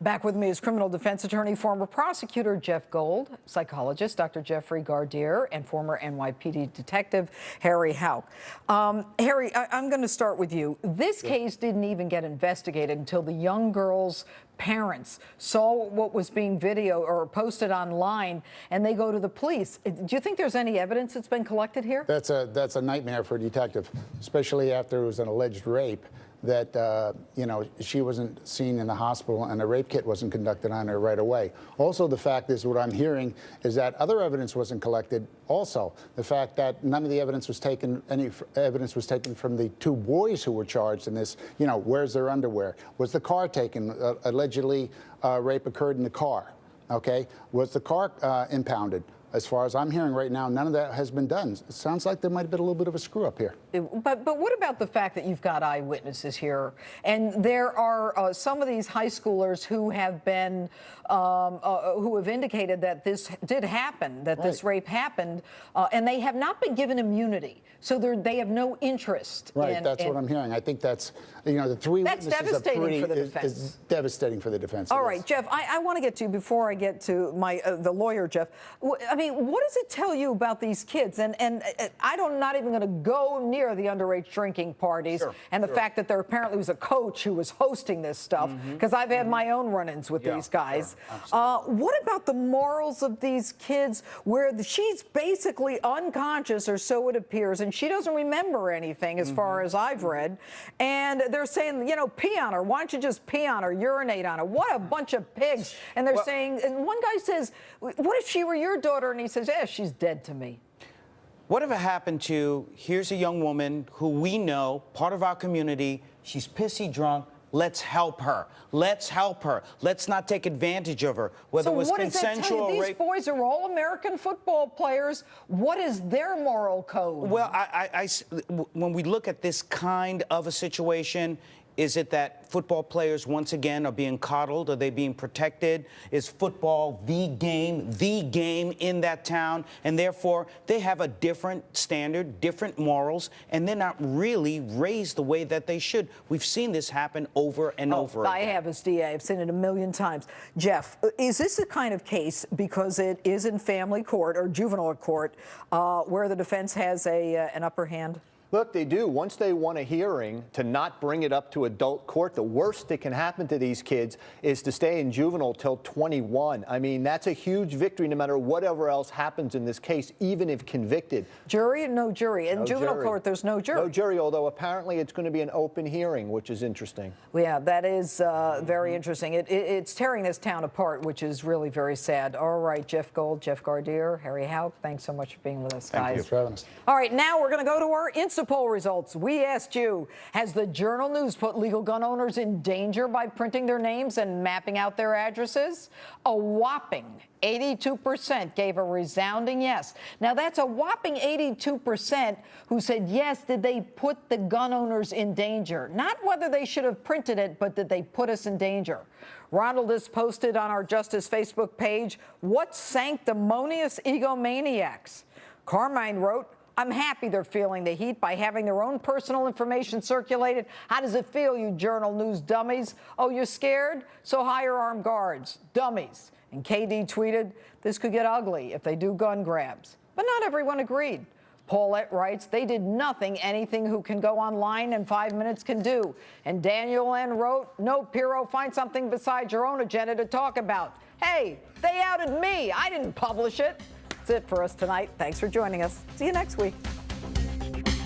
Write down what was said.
Back with me is criminal defense attorney, former prosecutor Jeff Gold, psychologist Dr. Jeffrey Gardier, and former NYPD detective Harry Houck. Harry, I'm going to start with you. This case didn't even get investigated until the young girl's parents saw what was being video or posted online, and they go to the police. Do you think there's any evidence that's been collected here? That's a nightmare for a detective, especially after it was an alleged rape. That, she wasn't seen in the hospital and a rape kit wasn't conducted on her right away. Also, the fact is, what I'm hearing is that other evidence wasn't collected. Also, the fact that none of the evidence was taken, any evidence was taken from the two boys who were charged in this. Where's their underwear? Was the car taken? Allegedly, rape occurred in the car. Okay? Was the car impounded? As far as I'm hearing right now, none of that has been done. It sounds like there might have been a little bit of a screw up here. But what about the fact that you've got eyewitnesses here, and there are some of these high schoolers who have been who have indicated that this did happen, that this rape happened, and they have not been given immunity, so they have no interest. Right, that's what I'm hearing. I think that's the three witnesses devastating for the defense. Is devastating for the defense. All right, Jeff, I want to get to, before I get to my the lawyer, Jeff. I mean, what does it tell you about these kids? And I'm not even going to go near the underage drinking parties and the fact that there apparently was a coach who was hosting this stuff, because I've had my own run-ins with these guys. What about the morals of these kids, where she's basically unconscious, or so it appears, and she doesn't remember anything as far as I've read, and they're saying, pee on her. Why don't you just pee on her, urinate on her? What a bunch of pigs. And they're saying, and one guy says, what if she were your daughter? And he says, yeah, she's dead to me. Whatever happened to, here's a young woman who we know, part of our community, she's pissy drunk, let's help her. Let's help her. Let's not take advantage of her, whether it was consensual or rape. These boys are all American football players. What is their moral code? Well, when we look at this kind of a situation, is it that football players, once again, are being coddled? Are they being protected? Is football the game in that town? And therefore, they have a different standard, different morals, and they're not really raised the way that they should. We've seen this happen over and over again. I have as DA. I've seen it a million times. Jeff, is this a kind of case, because it is in family court or juvenile court, where the defense has an upper hand? Look, they do. Once they want a hearing, to not bring it up to adult court, the worst that can happen to these kids is to stay in juvenile till 21. I mean, that's a huge victory no matter whatever else happens in this case, even if convicted. Jury or no jury? In juvenile court, there's no jury. No jury, although apparently it's going to be an open hearing, which is interesting. Well, yeah, that is very interesting. It's tearing this town apart, which is really very sad. All right, Jeff Gold, Jeff Gardier, Harry Houck, thanks so much for being with us, guys. Thank you for having us. All right, now we're going to go to our poll results. We asked you, has the Journal News put legal gun owners in danger by printing their names and mapping out their addresses? A whopping 82% gave a resounding yes. Now, that's a whopping 82% who said yes. Did they put the gun owners in danger? Not whether they should have printed it, but did they put us in danger? Ronald has posted on our Justice Facebook page, what sanctimonious egomaniacs? Carmine wrote, I'm happy they're feeling the heat by having their own personal information circulated. How does it feel, you Journal News dummies? Oh, you're scared? So hire armed guards. Dummies. And KD tweeted, this could get ugly if they do gun grabs. But not everyone agreed. Paulette writes, they did anything who can go online in 5 minutes can do. And Daniel N. wrote, no, Pirro, find something besides your own agenda to talk about. Hey, they outed me. I didn't publish it. That's it for us tonight. Thanks for joining us. See you next week.